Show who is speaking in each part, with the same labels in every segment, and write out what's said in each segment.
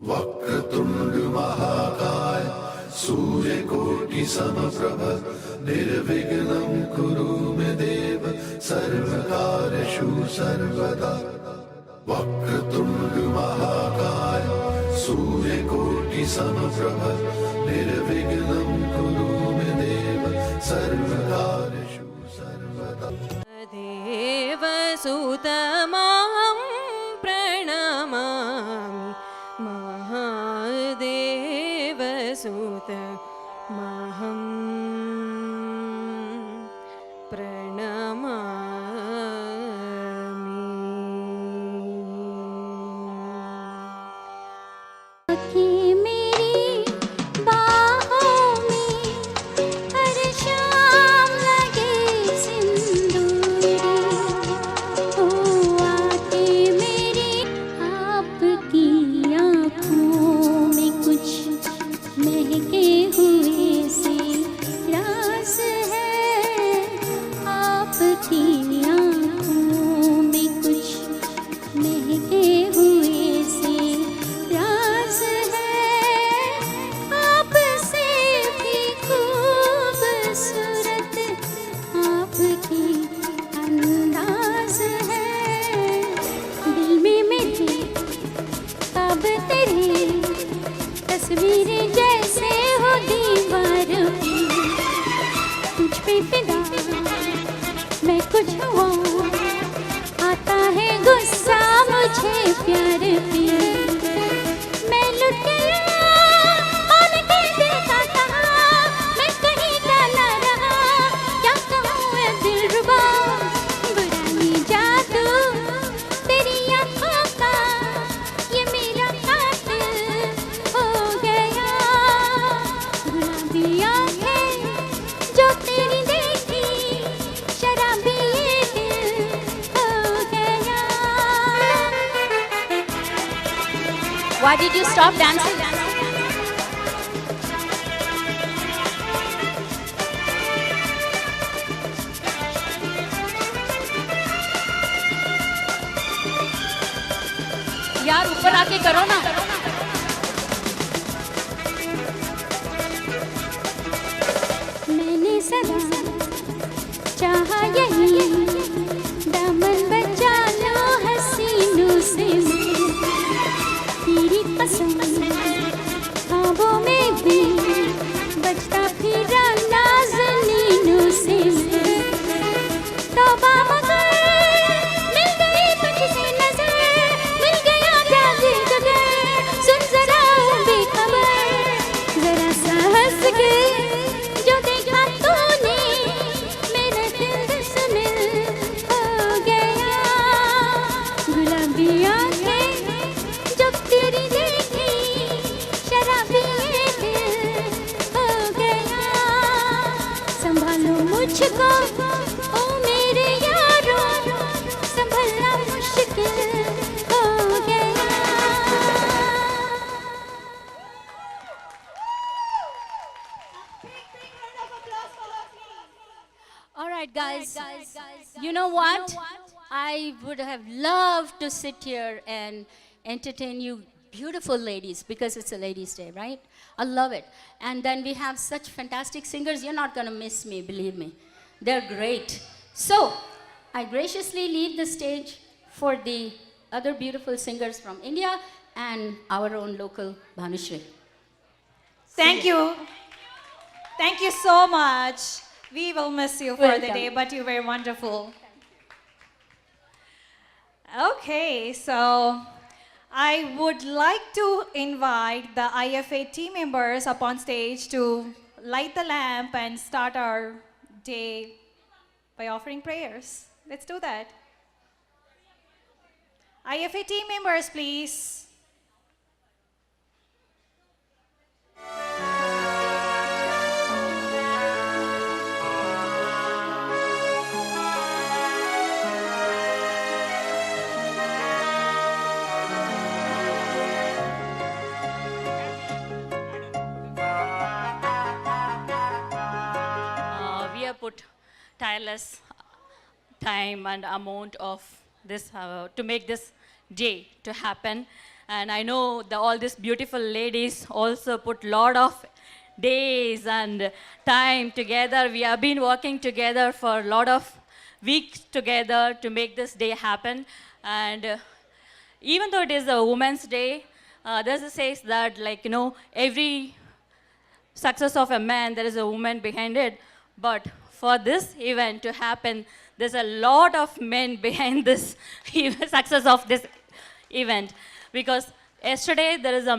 Speaker 1: वक्रतुंड महाकाय सूर्यकोटि समप्रभ निर्विघ्नं कुरु मे देव सर्वकार्येषु सर्वदा। वक्रतुंड महाकाय सूर्यकोटि समप्रभ निर्विघ्नं कुरु मे देव सर्वकार्येषु सर्वदा।
Speaker 2: देवसुतमां प्रणमामि महादेवसुतमहं प्रणमामि। तस्वीरें जैसे हो दीवार पे, तुझ पे फिदा मैं कुछ हुआ, आता है गुस्सा मुझे प्यार पे। मैं लुट गया और के देखा था, मैं कहीं का ना रहा, क्या कहूँ मैं दिलरुबा। बुरा ये जादू तेरी आँखों का, ये मेरा कातिल हो गया। गुलाबी आँखें जो तेरी देखी, शराबी ये दिल हो गया। Why did you stop dancing? यार ऊपर आके करो ना। मैंने सदा चाहा यही, दामन बचा लो हसीनों से मैं, तेरी कसम ख्वाबों में भी बचता फिरा नाज़नीनों से मैं। तौबा मगर मिल गई तुझसे नजर, मिल गया जागे जगह, सुन जरा बेखबर, जरा सा हंस के जो देखा तूने, मेरा दिल बिस्मिल हो गया। गुलाबी आँखें जब तेरी देखी, शराबी ये दिल हो गया। संभालो मुझको ओ मेरे यारो, संभलना मुश्किल हो गया। All right, guys. You know what? I would have loved to sit here and entertain you beautiful ladies, because it's a ladies' day, right? I love it. And then we have such fantastic singers. You're not going to miss me, believe me. They're great. So, I graciously leave the stage for the other beautiful singers from India and our own local Bhanushri.
Speaker 3: Thank you. Thank you so much. We will miss you for the
Speaker 2: Welcome.
Speaker 3: day, but you were wonderful. Okay, so I would like to invite the IFA team members up on stage to light the lamp and start our day by offering prayers. Let's do that. IFA team members, please.
Speaker 4: We have put tireless time and amount of this to make this day to happen. And I know all these beautiful ladies also put lot of days and time together. We have been working together for a lot of weeks together to make this day happen. And even though it is a Women's Day, there's a says that, like, every success of a man, there is a woman behind it. But for this event to happen, there's a lot of men behind this success of this event. Because yesterday, there is a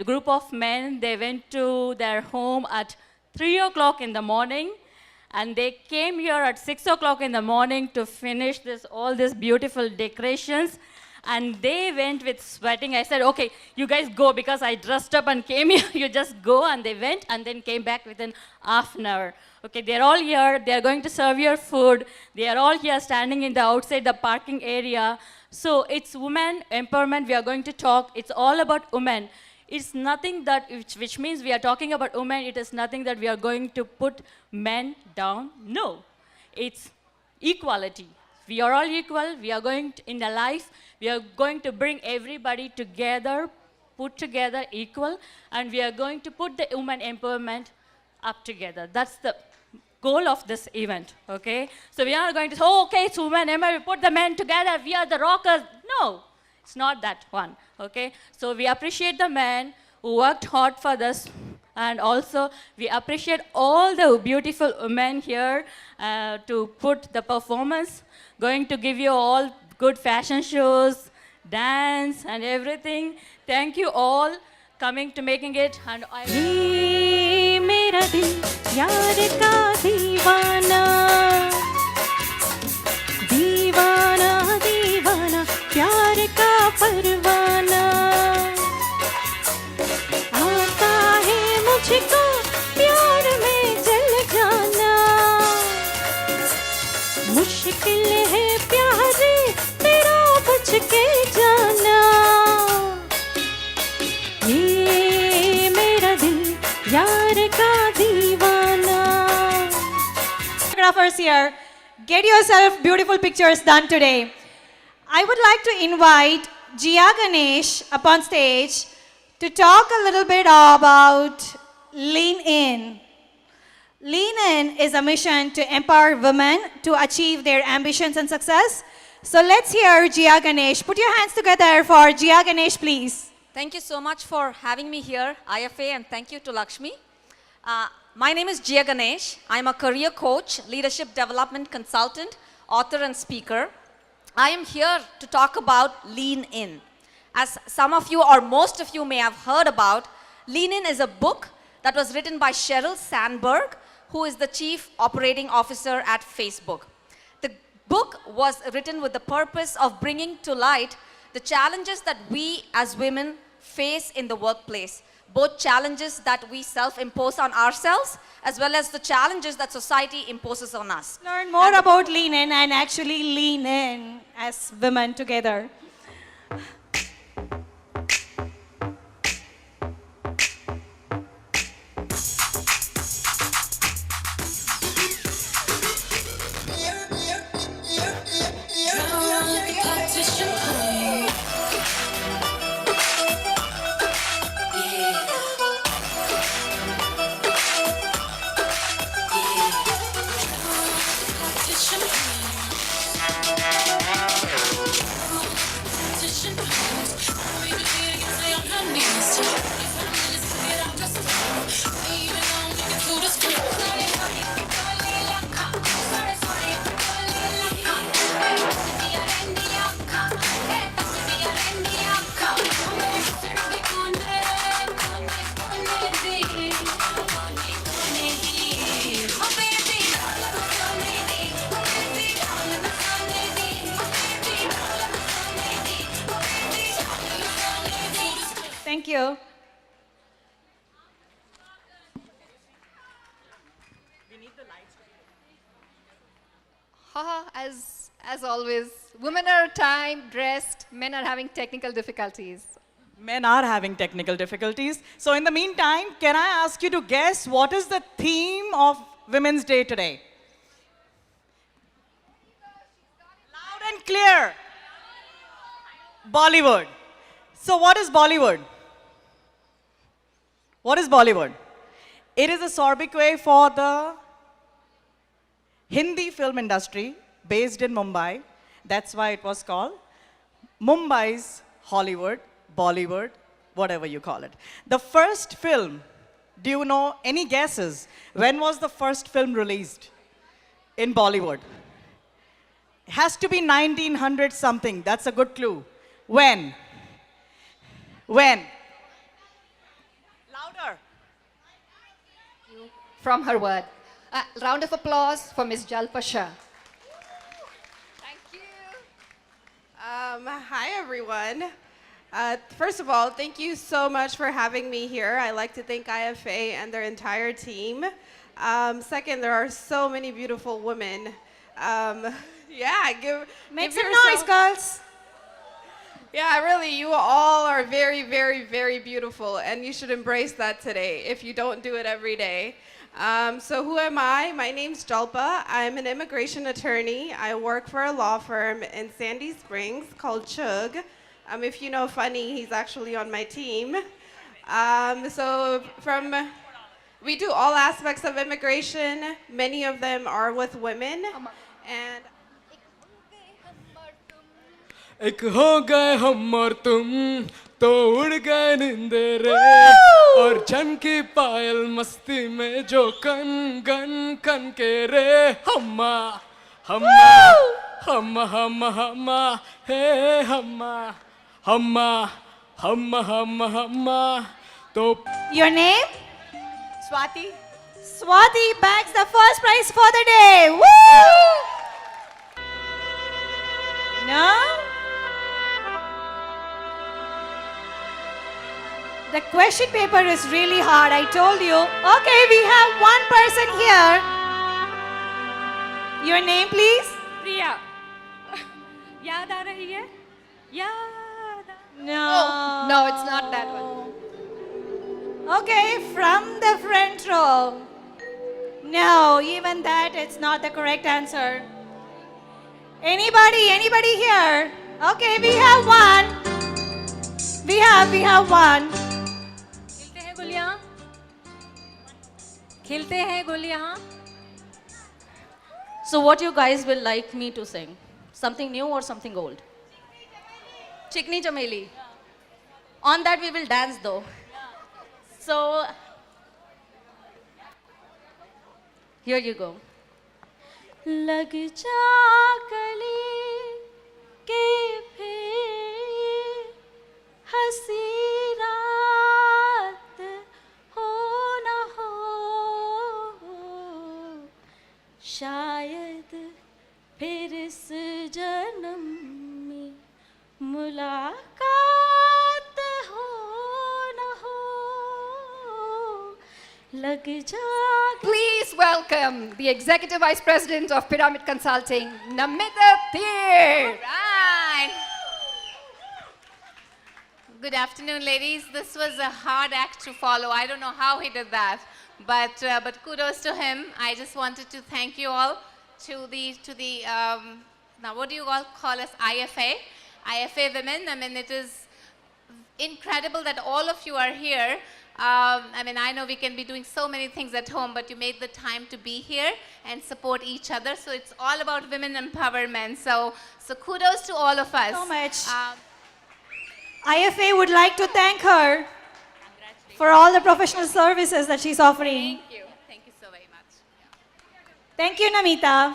Speaker 4: group of men, they went to their home at 3 o'clock in the morning, and they came here at 6 o'clock in the morning to finish all these beautiful decorations. And they went with sweating. I said, okay, you guys go, because I dressed up and came here. You just go. And they went and then came back within half an hour. Okay, they're all here. They're going to serve your food. They are all here standing in the outside the parking area. So it's women empowerment we are going to talk. It's all about women. It's nothing that, which means we are talking about women. It is nothing that we are going to put men down. No, it's equality. We are all equal. We are going to, in the life, we are going to bring everybody together, put together equal, and we are going to put the women empowerment up together. That's the goal of this event, okay? So we are going to say, oh, okay, it's women empowerment, we put the men together, we are the rockers. No, it's not that one, okay? So we appreciate the men who worked hard for this, and also we appreciate all the beautiful women here to put the performance, going to give you all good fashion shows, dance, and everything. Thank you all coming to making it. And
Speaker 3: ये मेरा दिल यार का दीवाना दीवाना दीवाना प्यार का परवाना आता है मुझको प्यार में जल जाना मुश्किल है प्यार तेरा बच के जाना ये मेरा दिल यार का दीवाना. Photographers here, get yourself beautiful pictures done today. I would like to invite Jia Ganesh up on stage to talk a little bit about Lean In. Lean In is a mission to empower women to achieve their ambitions and success. So let's hear Jia Ganesh. Put your hands together for Jia Ganesh, please.
Speaker 5: Thank you so much for having me here, IFA, and thank you to Lakshmi. My name is Jia Ganesh. I'm a career coach, leadership development consultant, author, and speaker. I am here to talk about Lean In. As some of you or most of you may have heard about, Lean In is a book that was written by Sheryl Sandberg, who is the Chief Operating Officer at Facebook. The book was written with the purpose of bringing to light the challenges that we as women face in the workplace, both challenges that we self-impose on ourselves as well as the challenges that society imposes on us.
Speaker 3: Learn more about Lean In and actually lean in as women together. Thank you.
Speaker 6: Haha, as always, women are time dressed, men are having technical difficulties.
Speaker 7: Men are having technical difficulties. So in the meantime, can I ask you to guess what is the theme of Women's Day today? Loud and clear. Bollywood. So what is Bollywood? What is Bollywood? It is a sobriquet for the Hindi film industry based in Mumbai. That's why it was called Mumbai's Hollywood, Bollywood, whatever you call it. The first film, do you know any guesses? When was the first film released in Bollywood? It has to be 1900 something. That's a good clue. When? When? Louder.
Speaker 6: From her word. Round of applause for Miss Jalpa Shah.
Speaker 8: Thank you. Hi, everyone. First of all, thank you so much for having me here. I like to thank IFA and their entire team. Second, there are so many beautiful women.
Speaker 3: Make
Speaker 8: give
Speaker 3: some
Speaker 8: yourself-
Speaker 3: noise, girls.
Speaker 8: Yeah, really, you all are very, very, very beautiful, and you should embrace that today if you don't do it every day. So who am I? My name's Jalpa. I'm an immigration attorney. I work for a law firm in Sandy Springs called Chug. If you know Funny, he's actually on my team. We do all aspects of immigration. Many of them are with women. And
Speaker 9: एक हो गए हम और तुम तो उड़ गए नींदे रे और झनकी पायल मस्ती में जो कन गन कन के रे हम्मा हम्मा हम्मा हम्मा हम्मा हे हम्मा हम्मा हम्मा हम्मा हम्मा तो
Speaker 3: Your name?
Speaker 8: Swati.
Speaker 3: Swati bags the first prize for the day. Woo! Now, the question paper is really hard, I told you. Okay, we have one person here. Your name, please?
Speaker 4: प्रिया याद आ रही है याद
Speaker 3: No.
Speaker 6: No, it's not that one.
Speaker 3: Okay, from the front row. No, even that, it's not the correct answer. Anybody here? Okay, we have one. We have one.
Speaker 4: खिलते हैं गुलियाँ खिलते हैं गुलियाँ
Speaker 10: So what you guys will like me to sing? Something new or something old? Chikni Chameli. On that we will dance though. So here you go. लग जा गले के फिर हंसी रात हो न हो शायद फिर इस जन्म में मुलाकात हो न हो लग जा
Speaker 6: Please welcome the Executive Vice President of Pyramid Consulting, Namita Thir.
Speaker 11: Right. Good afternoon, ladies. This was a hard act to follow. I don't know how he did that, but kudos to him. I just wanted to thank you all to the now what do you all call us IFA women. I mean, it is incredible that all of you are here. I mean, I know we can be doing so many things at home, but you made the time to be here and support each other. So it's all about women empowerment. So kudos to all of us.
Speaker 3: So much. IFA would like to thank her for all the professional services that she's offering.
Speaker 11: Thank you. Thank you so very much.
Speaker 3: Thank you, Namita.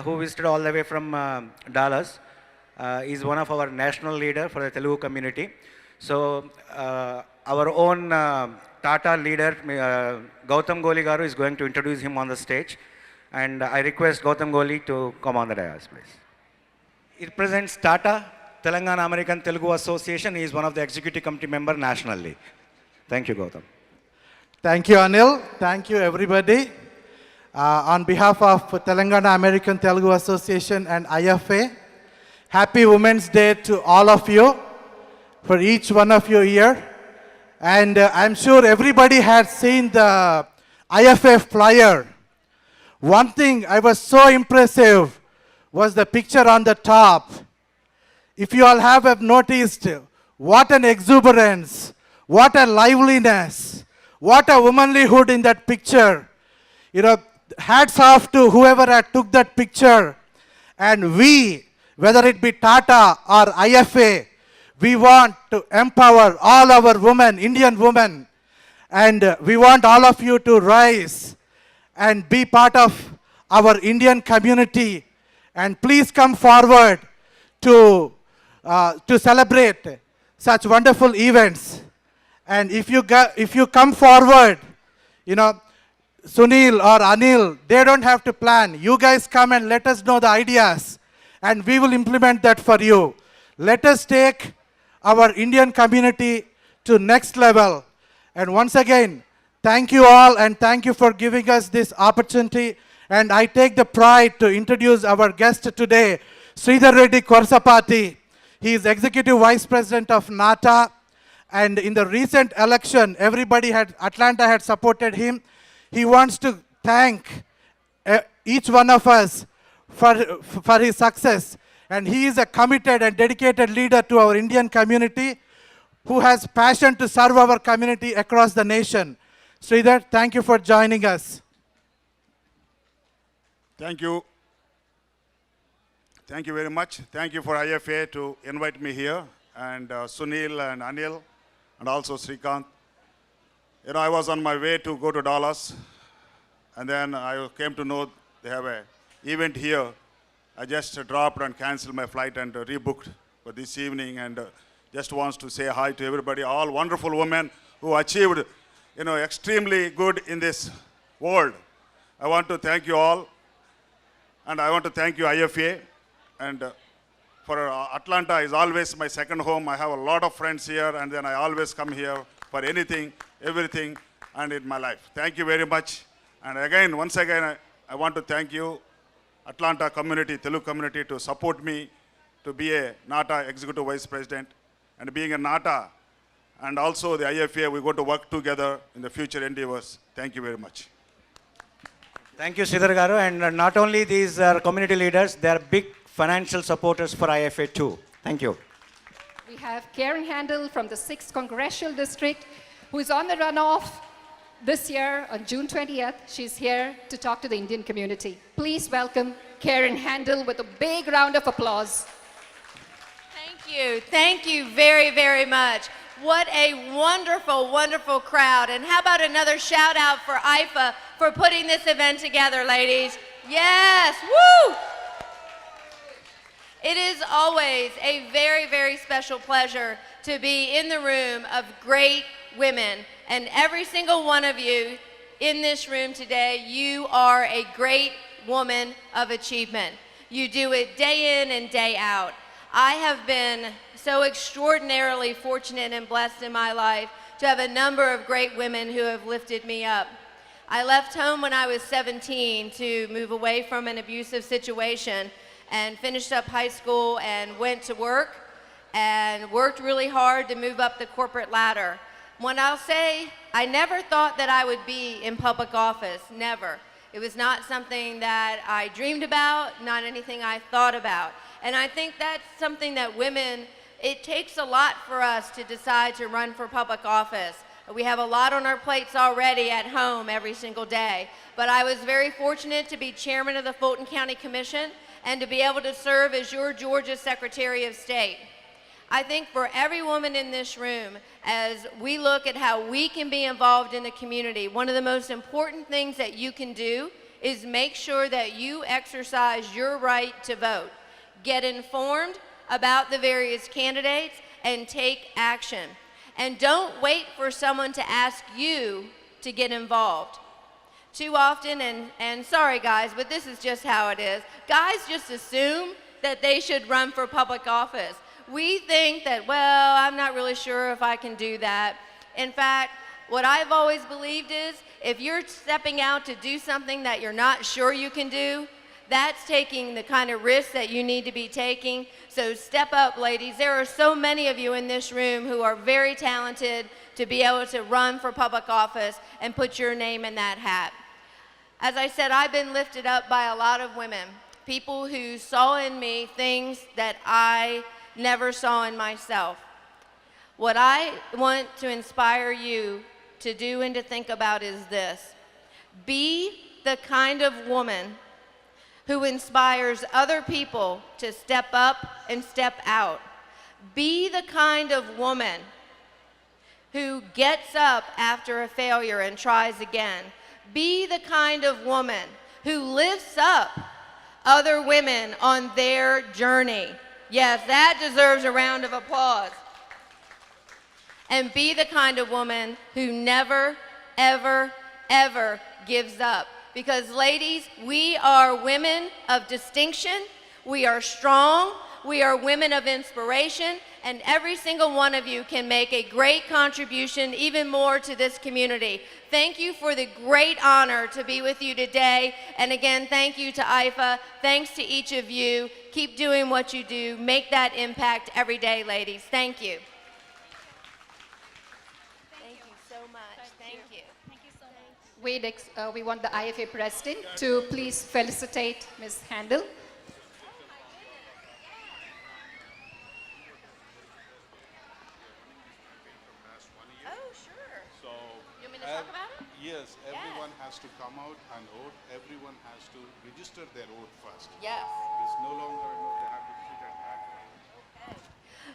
Speaker 12: who visited all the way from Dallas. Is one of our national leader for the Telugu community. So our own Tata leader, Gautam Goli Garu, is going to introduce him on the stage. And I request Gautam Goli to come on the dais, please. He represents Tata, Telangana American Telugu Association. He is one of the executive committee member nationally. Thank you, Gautam.
Speaker 13: Thank you, Anil. Thank you, everybody. On behalf of Telangana American Telugu Association and IFA, Happy Women's Day to all of you, for each one of you here. And I'm sure everybody has seen the IFA flyer. One thing I was so impressive was the picture on the top. If you all have noticed, what an exuberance, what a liveliness, what a womanlyhood in that picture. You know, hats off to whoever had took that picture. And we, whether it be Tata or IFA, we want to empower all our women, Indian women. And we want all of you to rise and be part of our Indian community. And please come forward to celebrate such wonderful events. And if you come forward, you know, Sunil or Anil, they don't have to plan. You guys come and let us know the ideas, and we will implement that for you. Let us take our Indian community to next level. And once again, thank you all, and thank you for giving us this opportunity. And I take the pride to introduce our guest today, Sridhar Reddy Korsapati. He is Executive Vice President of NATA. And in the recent election, Atlanta had supported him. He wants to thank each one of us for his success. And he is a committed and dedicated leader to our Indian community who has passion to serve our community across the nation. Sridhar, thank you for joining us.
Speaker 14: Thank you. Thank you very much. Thank you for IFA to invite me here, and Sunil and Anil, and also Srikanth. You know, I was on my way to go to Dallas, and then I came to know they have an event here. I just dropped and canceled my flight and rebooked for this evening, and just wants to say hi to everybody, all wonderful women who achieved, you know, extremely good in this world. I want to thank you all, and I want to thank you, IFA. And for Atlanta is always my second home. I have a lot of friends here, and then I always come here for anything, everything, and in my life. Thank you very much. And again, once again, I want to thank you, Atlanta community, Telugu community, to support me to be a NATA Executive Vice President. And being a NATA and also the IFA, we're going to work together in the future endeavors. Thank you very much.
Speaker 12: Thank you, Sridhar Garu. And not only these are community leaders, they are big financial supporters for IFA too. Thank you.
Speaker 6: We have Karen Handel from the 6th Congressional District, who is on the runoff this year on June 20th. She's here to talk to the Indian community. Please welcome Karen Handel with a big round of applause.
Speaker 15: Thank you. Thank you very, very much. What a wonderful, wonderful crowd. And how about another shout out for IFA for putting this event together, ladies? Yes, woo! It is always a very, very special pleasure to be in the room of great women. And every single one of you in this room today, you are a great woman of achievement. You do it day in and day out. I have been so extraordinarily fortunate and blessed in my life to have a number of great women who have lifted me up. I left home when I was 17 to move away from an abusive situation, and finished up high school and went to work and worked really hard to move up the corporate ladder. When I'll say, I never thought that I would be in public office, never. It was not something that I dreamed about, not anything I thought about. And I think that's something that women, it takes a lot for us to decide to run for public office. We have a lot on our plates already at home every single day. But I was very fortunate to be chairman of the Fulton County Commission and to be able to serve as your Georgia Secretary of State. I think for every woman in this room, as we look at how we can be involved in the community, one of the most important things that you can do is make sure that you exercise your right to vote. Get informed about the various candidates and take action. And don't wait for someone to ask you to get involved. Too often, and sorry guys, but this is just how it is, guys just assume that they should run for public office. We think that, well, I'm not really sure if I can do that. In fact, what I've always believed is, if you're stepping out to do something that you're not sure you can do, that's taking the kind of risk that you need to be taking. So step up, ladies. There are so many of you in this room who are very talented to be able to run for public office and put your name in that hat. As I said, I've been lifted up by a lot of women, people who saw in me things that I never saw in myself. What I want to inspire you to do and to think about is this: be the kind of woman who inspires other people to step up and step out. Be the kind of woman who gets up after a failure and tries again. Be the kind of woman who lifts up other women on their journey. Yes, that deserves a round of applause. And be the kind of woman who never, ever, ever gives up. Because ladies, we are women of distinction, we are strong, we are women of inspiration, and every single one of you can make a great contribution, even more, to this community. Thank you for the great honor to be with you today. And again, thank you to IFA. Thanks to each of you. Keep doing what you do. Make that impact every day, ladies. Thank you. Thank you so much. Thank you. Thank you so much.
Speaker 6: We want the IFA president to please felicitate Ms. Handel.
Speaker 16: Yes, everyone has to come out and vote. Everyone has to register their vote first.
Speaker 15: Yes.
Speaker 16: It's no longer, they have to sit at back.
Speaker 15: Okay.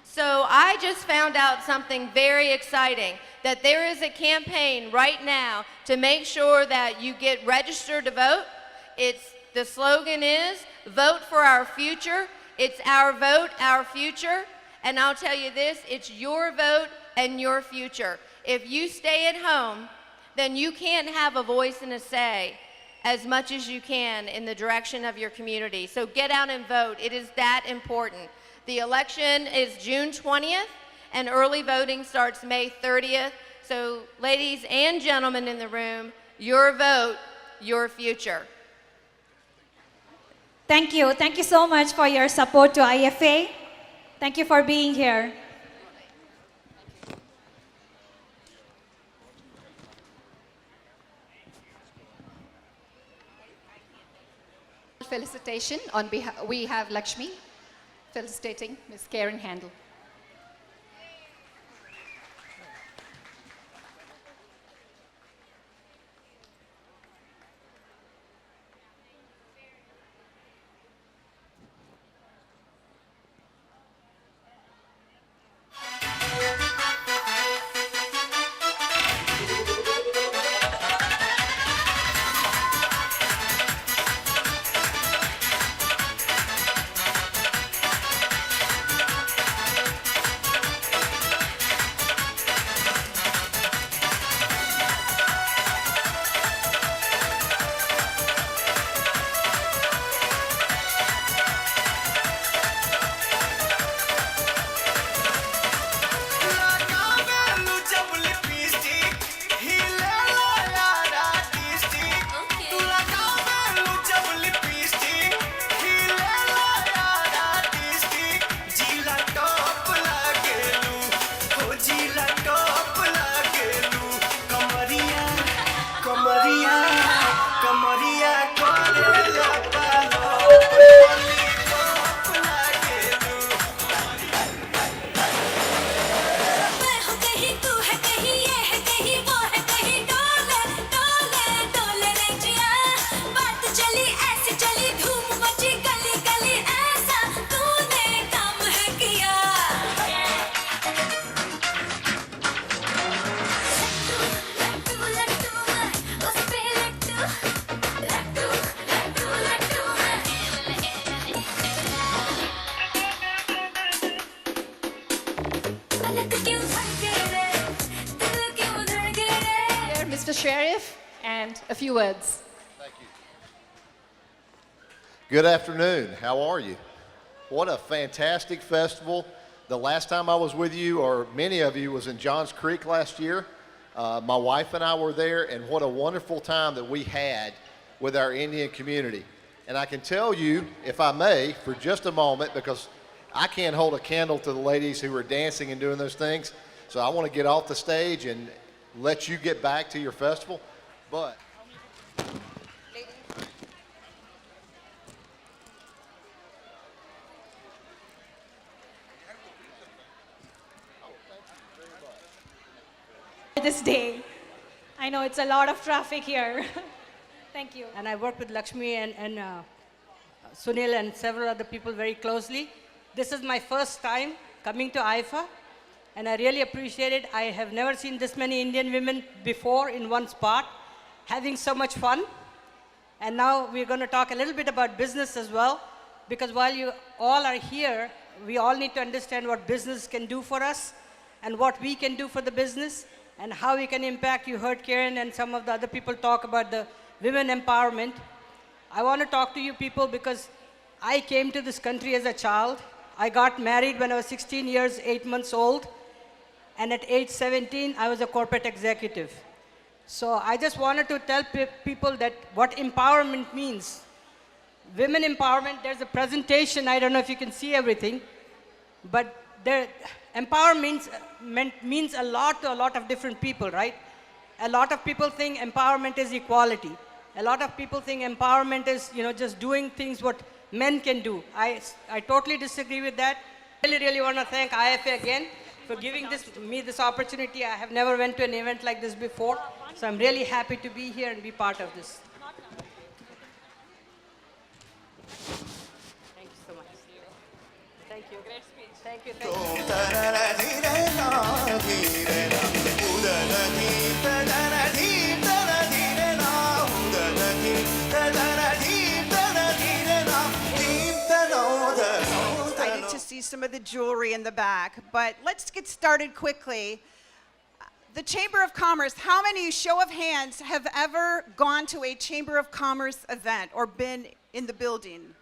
Speaker 15: So I just found out something very exciting, that there is a campaign right now to make sure that you get registered to vote. The slogan is, vote for our future. It's our vote, our future. And I'll tell you this, it's your vote and your future. If you stay at home, then you can't have a voice and a say as much as you can in the direction of your community. So get out and vote. It is that important. The election is June 20th, and early voting starts May 30th. So ladies and gentlemen in the room, your vote, your future.
Speaker 3: Thank you. Thank you so much for your support to IFA. Thank you for being here.
Speaker 6: Felicitation on behalf, we have Lakshmi felicitating Ms. Karen Handel. Sheriff and a few words.
Speaker 17: Thank you. Good afternoon. How are you? What a fantastic festival. The last time I was with you, or many of you, was in Johns Creek last year. My wife and I were there, and what a wonderful time that we had with our Indian community. And I can tell you, if I may, for just a moment, because I can't hold a candle to the ladies who were dancing and doing those things, so I want to get off the stage and let you get back to your festival. But
Speaker 3: this day. I know it's a lot of traffic here. Thank you.
Speaker 18: And I work with Lakshmi and Sunil and several other people very closely. This is my first time coming to IFA, and I really appreciate it. I have never seen this many Indian women before in one spot, having so much fun. And now we're going to talk a little bit about business as well, because while you all are here, we all need to understand what business can do for us and what we can do for the business and how we can impact. You heard Karen and some of the other people talk about the women empowerment. I want to talk to you people because I came to this country as a child. I got married when I was 16 years, 8 months old. And at age 17, I was a corporate executive. So I just wanted to tell people that what empowerment means. Women empowerment, there's a presentation. I don't know if you can see everything. But empowerment means a lot to a lot of different people, right? A lot of people think empowerment is equality. A lot of people think empowerment is, just doing things what men can do. I totally disagree with that. I really want to thank IFA again for giving me this opportunity. I have never went to an event like this before, so I'm really happy to be here and be part of this. Thank you so much. Thank you. Great speech. Thank you.
Speaker 19: Excited to see some of the jewelry in the back, but let's get started quickly. The Chamber of Commerce, how many, show of hands, have ever gone to a Chamber of Commerce event or been in the building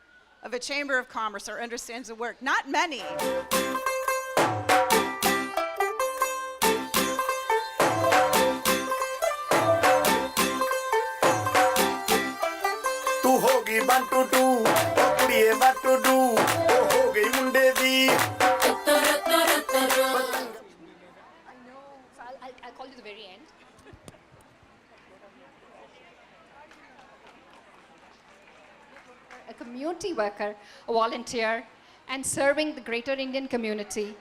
Speaker 19: of a Chamber of Commerce or understands the work? Not many.
Speaker 20: तू होगी 1 to 2 O कुड़िए what to do ओ हो गई मुंडे दी
Speaker 6: I'll call you the very end. A community worker, a volunteer, and serving the greater Indian community,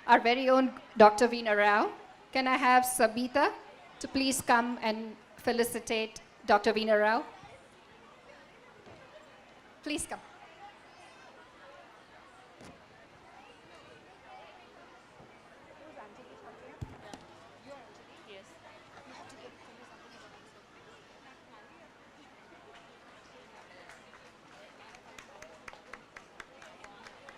Speaker 6: our very own Dr. Veena Rao. Can I have Sabita to please come and felicitate Dr. Veena Rao? Please come.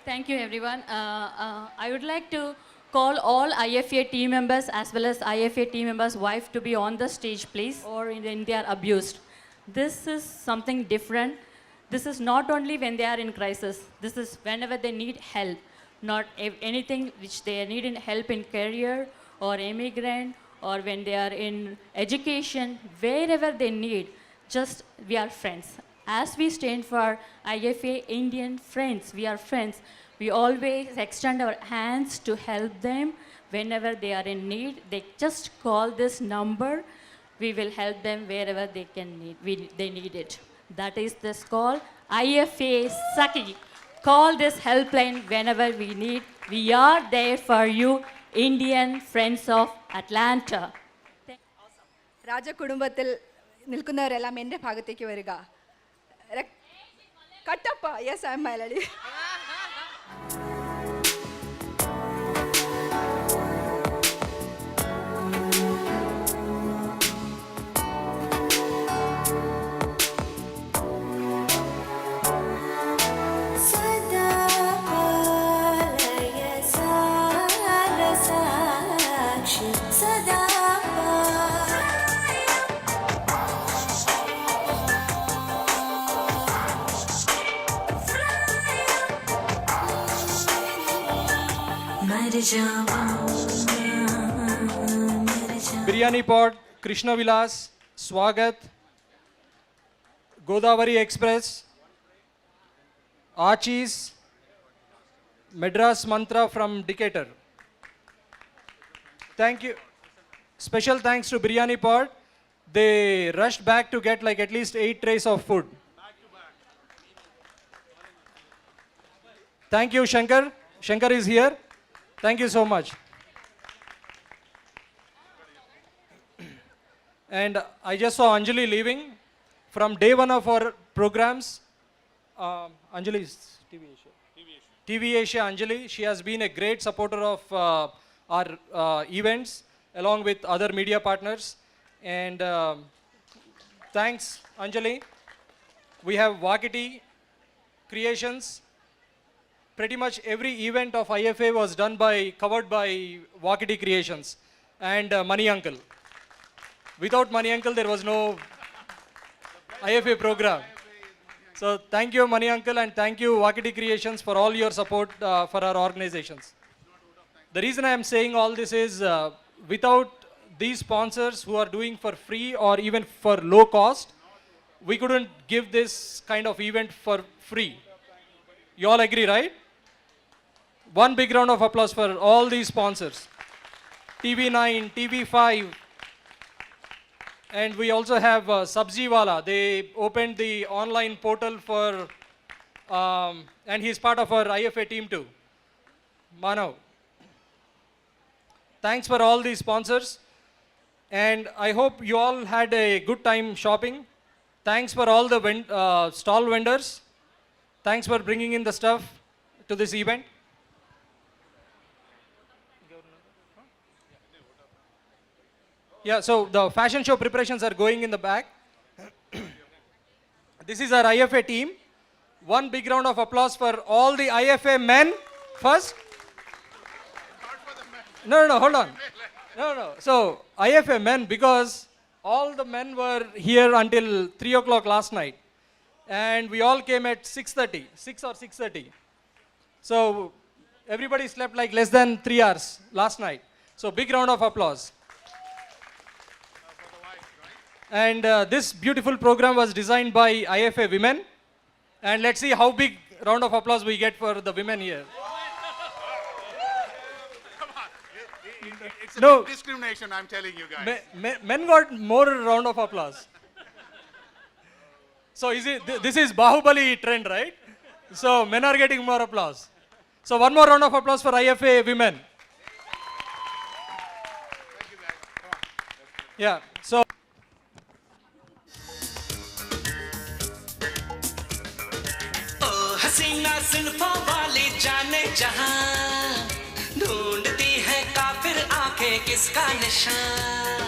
Speaker 4: Thank you, everyone. I would like to call all IFA team members as well as IFA team members' wife to be on the stage, please, or in they are abused. This is something different. This is not only when they are in crisis. This is whenever they need help, not anything which they need in help in career or immigrant or when they are in education, wherever they need, just we are friends. As we stand for IFA Indian friends, we are friends. We always extend our hands to help them whenever they are in need. They just call this number. We will help them wherever they they need it. That is this call. IFA Saki. Call this helpline whenever we need. We are there for you, Indian Friends of Atlanta.
Speaker 21: രാജ കുടുംബത്തിൽ നിൽക്കുന്നവരെല്ലാം എൻ്റെ ഭാഗത്തേക്ക് വരിക. Kattappa, yes I M Malayali.
Speaker 9: Biryani Pot, Krishna Vilas, Swagat, Godavari Express, Archie's, Madras Mantra from Decatur. Thank you. Special thanks to Biryani Pot. They rushed back to get like at least 8 trays of food. Thank you, Shankar. Shankar is here. Thank you so much. And I just saw Anjali leaving. From day one of our programs, Anjali is TV Asia. TV Asia Anjali, she has been a great supporter of our events along with other media partners. And thanks, Anjali. We have Vakiti Creations. Pretty much every event of IFA was covered by Vakiti Creations and Money Uncle. Without Money Uncle, there was no IFA program. So thank you, Money Uncle, and thank you, Vakiti Creations, for all your support for our organizations. The reason I am saying all this is without these sponsors who are doing for free or even for low cost, we couldn't give this kind of event for free. You all agree, right? One big round of applause for all these sponsors. TV9, TV5, and we also have Sabjiwala. They opened the online portal for, and he's part of our IFA team too. Manav. Thanks for all these sponsors. And I hope you all had a good time shopping. Thanks for all the stall vendors. Thanks for bringing in the stuff to this event. Yeah, so the fashion show preparations are going in the back. This is our IFA team. One big round of applause for all the IFA men first. No, hold on. No. So, IFA men, because all the men were here until 3 o'clock last night. And we all came at 6:30, 6 or 6:30. So, everybody slept like less than 3 hours last night. So, big round of applause. And this beautiful program was designed by IFA women. And let's see how big round of applause we get for the women here.
Speaker 16: It's a big discrimination, I'm telling you guys.
Speaker 9: Men got more round of applause. So this is Bahubali trend, right? So men are getting more applause. So one more round of applause for IFA women.
Speaker 16: Thank you guys. Come on.
Speaker 9: Yeah, so.
Speaker 1: हसीना जुल्फों वाली जाने जहां ढूंढती है काफिर आंखें किसका निशान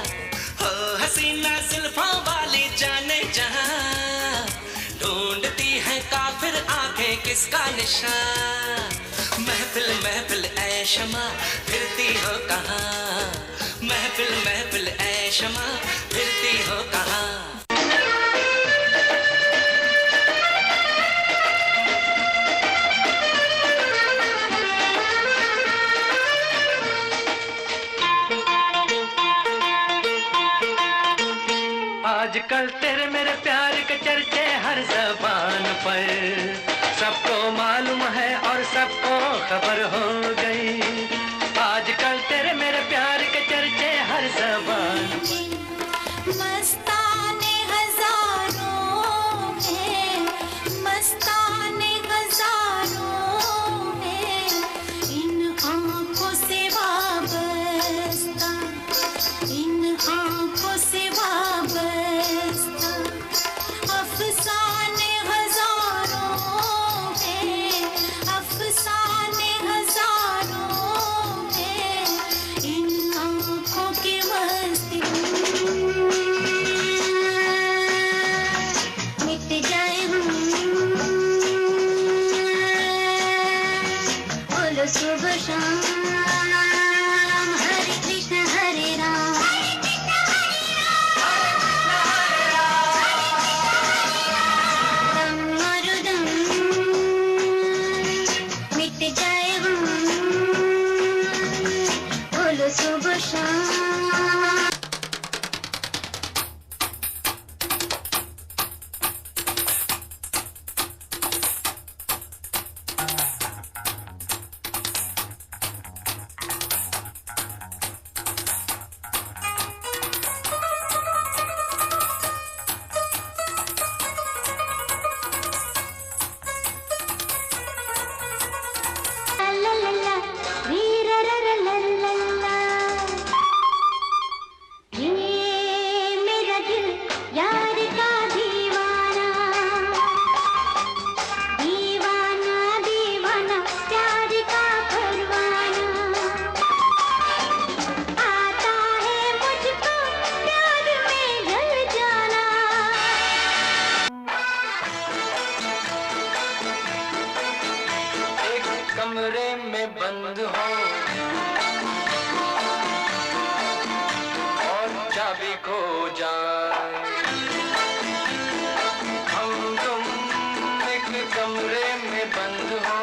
Speaker 1: हो हसीना जुल्फों वाली जाने जहां ढूंढती है काफिर आंखें किसका निशान महफिल महफिल ऐ शमा फिरती हो कहां महफिल महफिल ऐ शमा फिरती हो कहां आजकल तेरे मेरे प्यार के चर्चे हर ज़बान पर सबको मालूम है और सबको खबर हो गई आजकल तेरे मेरे प्यार के चर्चे हर ज़बान
Speaker 22: मस्ताने हजारों हैं मस्ताने हजारों हैं इन आँखों से वाबस्ता इन आँखों से वाबस्ता अफसाने हजारों हैं अफसाने हजारों हैं इन आँखों की मस्ती मिट जाए बोलो सुबह शाम हरे कृष्ण हरे राम दम और दम मिट जाए
Speaker 1: कमरे में बंद हो और चाबी खो जाए, हम तुम एक कमरे में बंद हो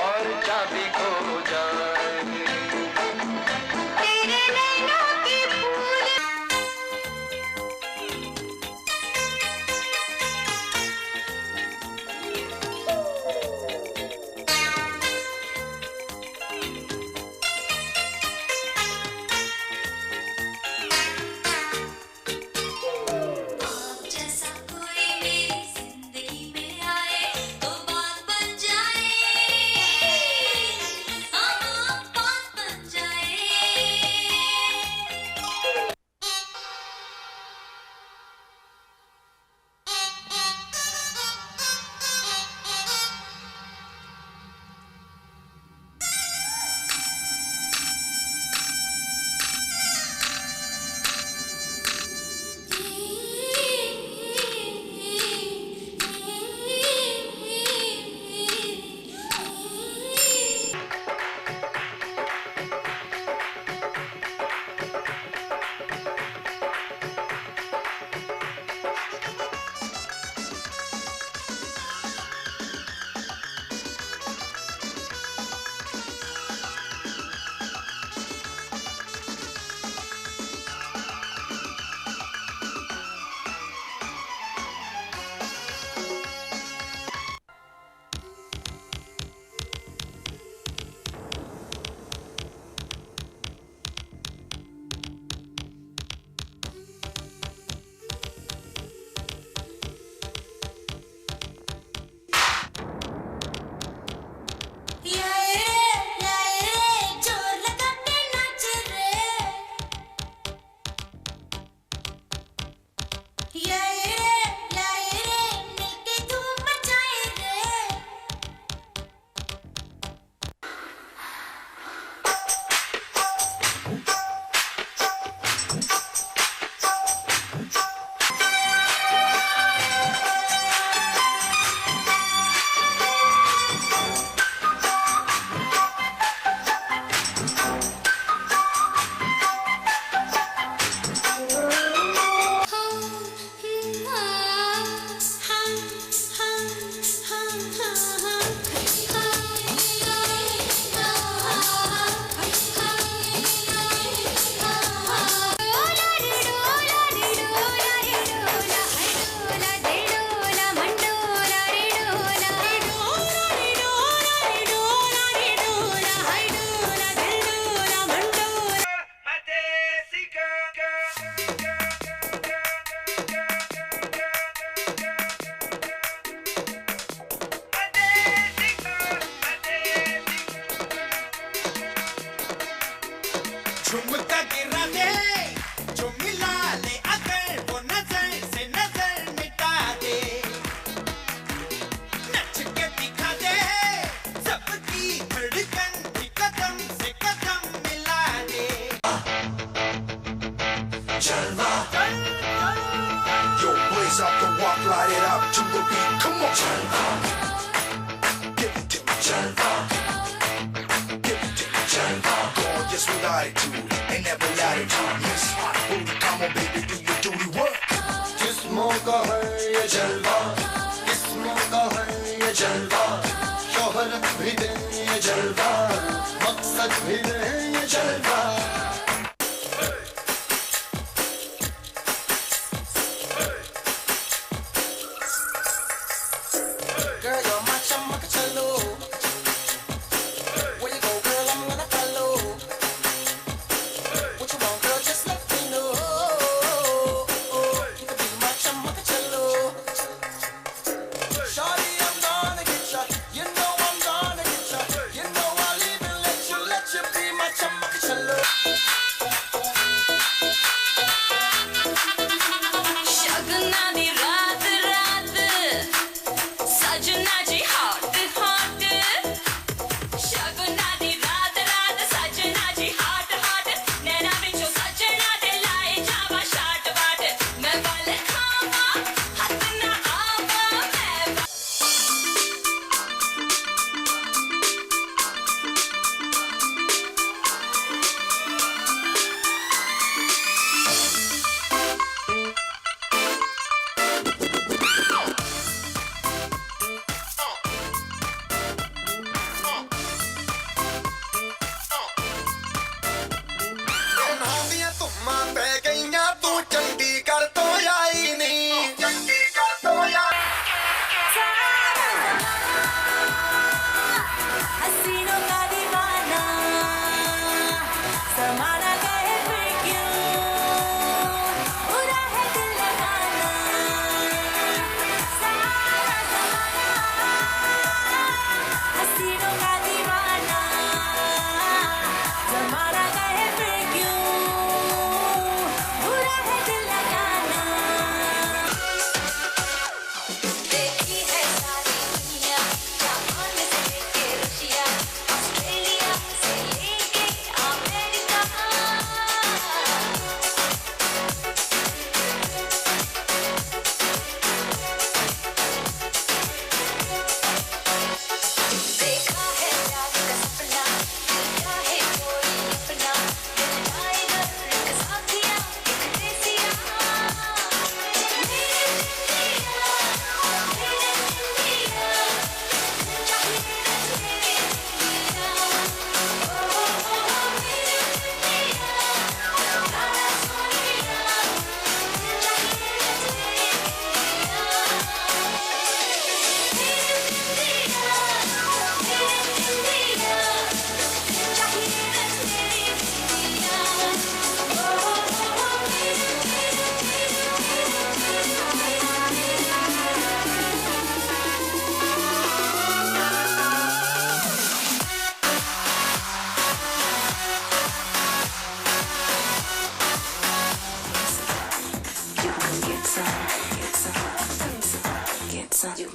Speaker 1: और चाबी खो जाए।
Speaker 22: तेरे नैनों की फूल जैसा कोई मेरी जिंदगी में आए तो बात बन जाए, बात बन जाए।
Speaker 2: झुमका गिरा दे जो मिला ले अगर वो नजर से नजर मिटा दे, नच के दिखा दे सबकी धड़कन भी कदम से कदम मिला दे।
Speaker 20: Jalva, yo blaze up the walk, light it up to the beat. Come on, Jalva, give it to me, Jalva, give it to me, Jalva. Gorgeous with attitude, ain't never latitude. Miss hot booty, come on, baby, do your duty work. जिस्मों का है ये जलवा, किस्मों का है ये जलवा, शोहरत भी दे ये जलवा, मकसद भी दे ये जलवा।
Speaker 2: Girl, you're my chamakachalo. Where you go, girl, I'm gonna follow. What you want, girl, just let me know. You can be my chamakachalo.
Speaker 22: It's not you.